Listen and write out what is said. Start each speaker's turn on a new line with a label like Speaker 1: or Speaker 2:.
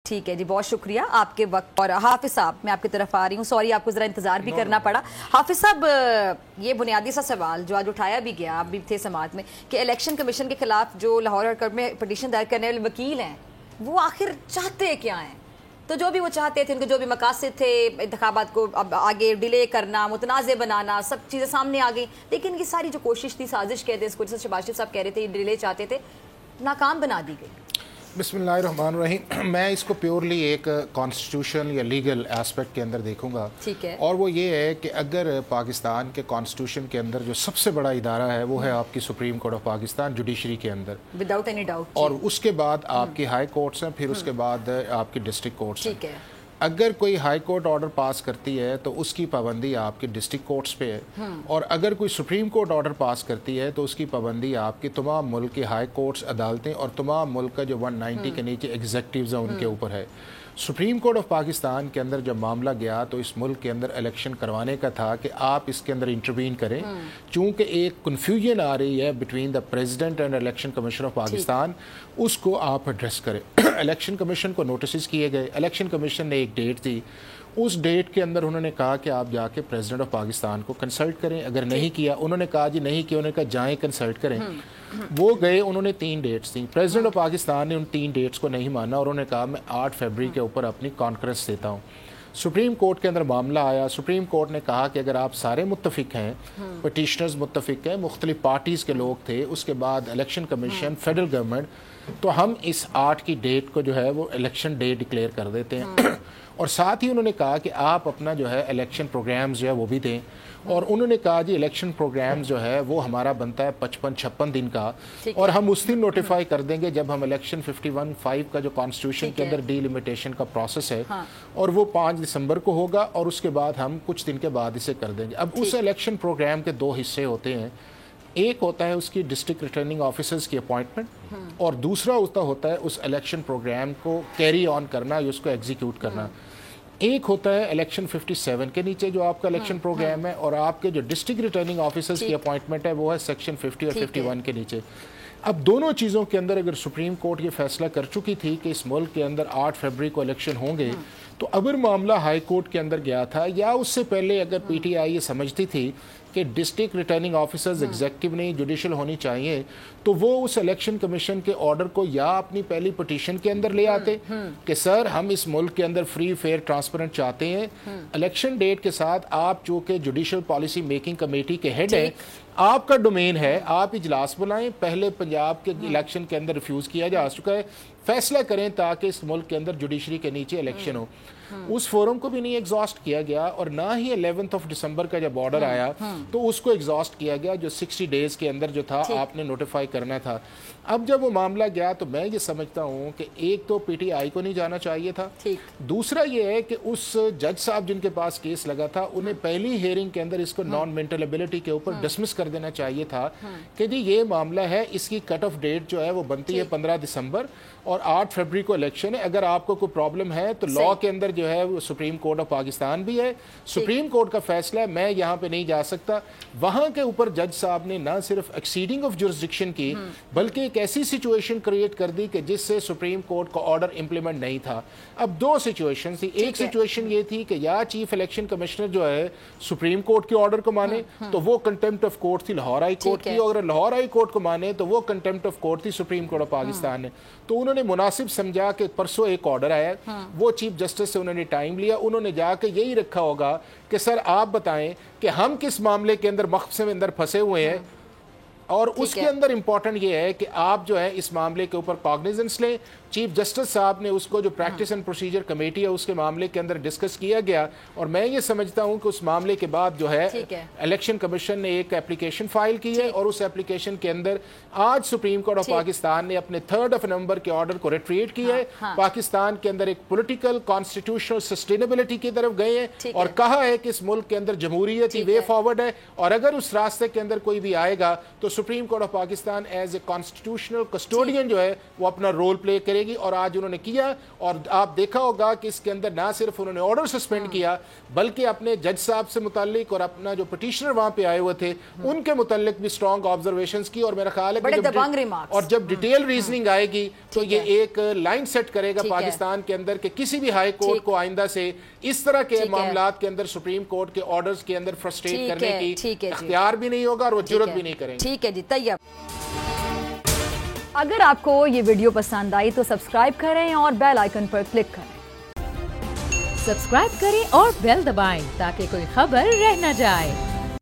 Speaker 1: ٹھیک ہے جی، بہت شکریہ آپ کے وقت. اور حافظ صاحب میں آپ کی طرف آ رہی ہوں. سوری آپ کو ذرا انتظار بھی کرنا پڑا. حافظ صاحب، یہ بنیادی سا سوال جو آج اٹھایا بھی گیا، آپ بھی تھے سماعت میں، کہ الیکشن کمیشن کے خلاف جو لاہور ہائی کورٹ میں پٹیشن دائر کرنے والے وکیل ہیں وہ آخر چاہتے کیا ہیں؟ تو جو بھی وہ چاہتے تھے، ان کے جو بھی مقاصد تھے، انتخابات کو اب آگے ڈیلے کرنا، متنازع بنانا، سب چیزیں سامنے آ گئی. لیکن یہ ساری جو کوشش تھی، سازش کہتے ہیں اس کو، جیسے شہباز شریف صاحب کہہ رہے تھے، یہ ڈیلے چاہتے تھے، ناکام بنا دی گئی.
Speaker 2: بسم اللہ الرحمن الرحیم. میں اس کو پیورلی ایک کانسٹیٹیوشن یا لیگل ایسپیکٹ کے اندر دیکھوں گا.
Speaker 1: ٹھیک ہے.
Speaker 2: اور وہ یہ ہے کہ اگر پاکستان کے کانسٹیٹیوشن کے اندر جو سب سے بڑا ادارہ ہے وہ ہے آپ کی supreme court of Pakistan judiciary کے اندر،
Speaker 1: وداؤٹ اینی ڈاؤٹ.
Speaker 2: اور اس کے بعد آپ کی ہائی کورٹس ہیں، پھر اس کے بعد آپ کی ڈسٹرکٹ کورٹس ہیں.
Speaker 1: ٹھیک ہے.
Speaker 2: اگر کوئی ہائی کورٹ آرڈر پاس کرتی ہے تو اس کی پابندی آپ کی ڈسٹرکٹ کورٹس پہ ہے، اور اگر کوئی سپریم کورٹ آرڈر پاس کرتی ہے تو اس کی پابندی آپ کی تمام ملک کی ہائی کورٹس، عدالتیں اور تمام ملک کا جو 190 کے نیچے ایگزیکٹیوز ہیں ان کے اوپر ہے. سپریم کورٹ آف پاکستان کے اندر جب معاملہ گیا تو اس ملک کے اندر الیکشن کروانے کا تھا کہ آپ اس کے اندر انٹروین کریں، چونکہ ایک کنفیوژن آ رہی ہے between the president and election commission of Pakistan, اس کو آپ ایڈریس کریں. الیکشن کمیشن کو نوٹسز کیے گئے، الیکشن کمیشن نے ایک ڈیٹ دی، اس ڈیٹ کے اندر انہوں نے کہا کہ آپ جا کے پریزیڈنٹ آف پاکستان کو کنسلٹ کریں. اگر نہیں کیا، انہوں نے کہا جی نہیں کیا، انہوں نے کہا جائیں کنسلٹ کریں. وہ گئے، انہوں نے 3 ڈیٹس دیں. پریزیڈنٹ آف پاکستان نے ان 3 ڈیٹس کو نہیں مانا، اور انہوں نے کہا میں 8 فروری کے اوپر اپنی کانفرنس دیتا ہوں. سپریم کورٹ کے اندر معاملہ آیا. سپریم کورٹ نے کہا کہ اگر آپ سارے متفق ہیں، پٹیشنرز متفق ہیں، مختلف پارٹیز کے لوگ تھے، اس کے بعد الیکشن کمیشن، فیڈرل گورنمنٹ، تو ہم اس 8 کی ڈیٹ کو جو ہے وہ الیکشن ڈے ڈکلیئر کر دیتے ہیں. اور ساتھ ہی انہوں نے کہا کہ آپ اپنا جو ہے الیکشن پروگرامز جو ہے وہ بھی دیں. اور انہوں نے کہا جی الیکشن پروگرامز جو ہے وہ ہمارا بنتا ہے 55-56 دن کا، اور ہم اس دن نوٹیفائی کر دیں گے جب ہم الیکشن 51(5) کا جو کانسٹیٹیوشن کے اندر ڈی لمیٹیشن کا پروسیس ہے، اور وہ 5 دسمبر کو ہوگا، اور اس کے بعد ہم کچھ دن کے بعد اسے کر دیں گے. اب اس الیکشن پروگرام کے 2 حصے ہوتے ہیں. ایک ہوتا ہے اس کی ڈسٹرکٹ ریٹرننگ آفیسرز کی اپوائنٹمنٹ، اور دوسرا ہوتا ہے اس الیکشن پروگرام کو کیری آن کرنا یا اس کو ایگزیکیوٹ کرنا. ایک ہوتا ہے الیکشن 57 کے نیچے جو آپ کا الیکشن پروگرام ہے، اور آپ کے جو ڈسٹرکٹ ریٹرننگ آفیسرز کی اپوائنٹمنٹ ہے وہ ہے سیکشن 50 اور 51 کے نیچے. اب دونوں چیزوں کے اندر اگر سپریم کورٹ یہ فیصلہ کر چکی تھی کہ اس ملک کے اندر 8 فروری کو الیکشن ہوں گے، تو اگر معاملہ ہائی کورٹ کے اندر گیا تھا، یا اس سے پہلے اگر پی ٹی آئی یہ سمجھتی تھی کہ ڈسٹرکٹ ریٹرننگ آفیسرز ایگزیکٹو نہیں، جوڈیشل ہونی چاہیے، تو وہ اس الیکشن کمیشن کے آرڈر کو یا اپنی پہلی پٹیشن کے اندر لے آتے کہ سر ہم اس ملک کے اندر فری فیئر ٹرانسپیرنٹ چاہتے ہیں. الیکشن ڈیٹ کے ساتھ آپ چونکہ جوڈیشل پالیسی میکنگ کمیٹی کے ہیڈ ہیں، آپ کا ڈومین ہے، آپ اجلاس بلائیں. پہلے پنجاب کے الیکشن کے اندر ریفیوز کیا جا چکا ہے، فیصلہ کریں تاکہ اس ملک کے اندر جوڈیشری کے نیچے الیکشن ہو. اس فورم کو بھی نہیں ایگزاسٹ کیا گیا، اور نہ ہی 11 دسمبر کا جب آرڈر آیا تو اس کو ایگزاسٹ کیا گیا جو 60 ڈیز کے اندر جو تھا آپ نے نوٹیفائی کرنا تھا. اب جب وہ معاملہ گیا تو میں یہ سمجھتا ہوں کہ ایک تو پی ٹی آئی کو نہیں جانا چاہیے تھا، دوسرا یہ ہے کہ اس جج صاحب جن کے پاس کیس لگا تھا انہیں پہلی ہیئرنگ کے اندر اس کو نان مینٹل ایبلٹی کے اوپر ڈسمس کر دینا چاہیے تھا کہ جی یہ معاملہ ہے، اس کی کٹ آف ڈیٹ جو ہے وہ بنتی ہے 15 دسمبر، اور 8 فروری کو الیکشن ہے. اگر آپ کو کوئی پرابلم ہے تو لا کے اندر جو ہے وہ سپریم کورٹ آف پاکستان بھی ہے، سپریم کورٹ کا فیصلہ ہے، میں یہاں پہ نہیں جا سکتا. وہاں کے اوپر جج صاحب نے نہ صرف ایکسیڈنگ آف جورسڈکشن کی، بلکہ ایک ایسی سچویشن کریٹ کر دی کہ جس سے سپریم کورٹ کا آرڈر امپلیمنٹ نہیں تھا. اب 2 سچویشن تھی. ایک سچویشن یہ تھی کہ یا چیف الیکشن کمشنر جو ہے سپریم کورٹ کے آرڈر کو مانے تو وہ کنٹمپٹ آف کورٹ تھی لاہور ہائی کورٹ کی، اور اگر لاہور ہائی کورٹ کو مانے تو وہ کنٹمپٹ آف کورٹ تھی سپریم کورٹ آف پاکستان نے. تو انہوں نے مناسب سمجھا کہ پرسوں ایک آرڈر آیا، وہ چیف جسٹس سے انہوں نے ٹائم لیا، انہوں نے جا کے یہی رکھا ہوگا کہ سر آپ بتائیں کہ ہم کس معاملے کے اندر مقصد میں اندر پھنسے ہوئے ہیں، اور اس کے اندر امپورٹنٹ یہ ہے کہ آپ جو ہے اس معاملے کے اوپر کاگنیزنس لیں. چیف جسٹس صاحب نے اس کو جو پریکٹس اینڈ پروسیجر کمیٹی ہے اس کے معاملے کے اندر ڈسکس کیا گیا، اور میں یہ سمجھتا ہوں کہ اس معاملے کے بعد جو ہے الیکشن کمیشن نے ایک اپلیکیشن فائل کی ہے، اور اس اپلیکیشن کے اندر آج سپریم کورٹ آف پاکستان نے اپنے 3 نومبر کے آرڈر کو ریٹریٹ کیا ہے. پاکستان کے اندر ایک پولیٹیکل کانسٹیٹیوشنل سسٹینیبلٹی کی طرف گئے ہیں، اور کہا ہے کہ اس ملک کے اندر جمہوریت ہی وے فارورڈ ہے، اور اگر اس راستے کے اندر کوئی بھی آئے گا تو supreme court of Pakistan as a constitutional custodian جو ہے وہ اپنا رول پلے کرے کرے گی, اور آج انہوں نے کیا. اور آپ دیکھا ہوگا کہ اس کے اندر نہ صرف انہوں نے آرڈر سسپینڈ کیا بلکہ اپنے جج صاحب سے متعلق اور اپنا جو پٹیشنر وہاں پہ آئے ہوئے تھے ان کے متعلق بھی اسٹرانگ آبزرویشنز کی. اور میرا خیال ہے کہ جب ڈیٹیل ریزننگ آئے گی تو یہ ایک لائن سیٹ کرے گا پاکستان کے اندر کہ کسی بھی ہائی کورٹ کو آئندہ سے اس طرح کے معاملات کے اندر سپریم کورٹ کے آرڈرز کے اندر فرسٹریٹ کرنے کی اختیار بھی نہیں ہوگا اور وہ جرات بھی نہیں کریں گے.
Speaker 1: ٹھیک ہے جی, طیب. اگر آپ کو یہ ویڈیو پسند آئی تو سبسکرائب کریں اور بیل آئیکن پر کلک کریں.
Speaker 3: سبسکرائب کریں اور بیل دبائیں تاکہ کوئی خبر رہ نہ جائے.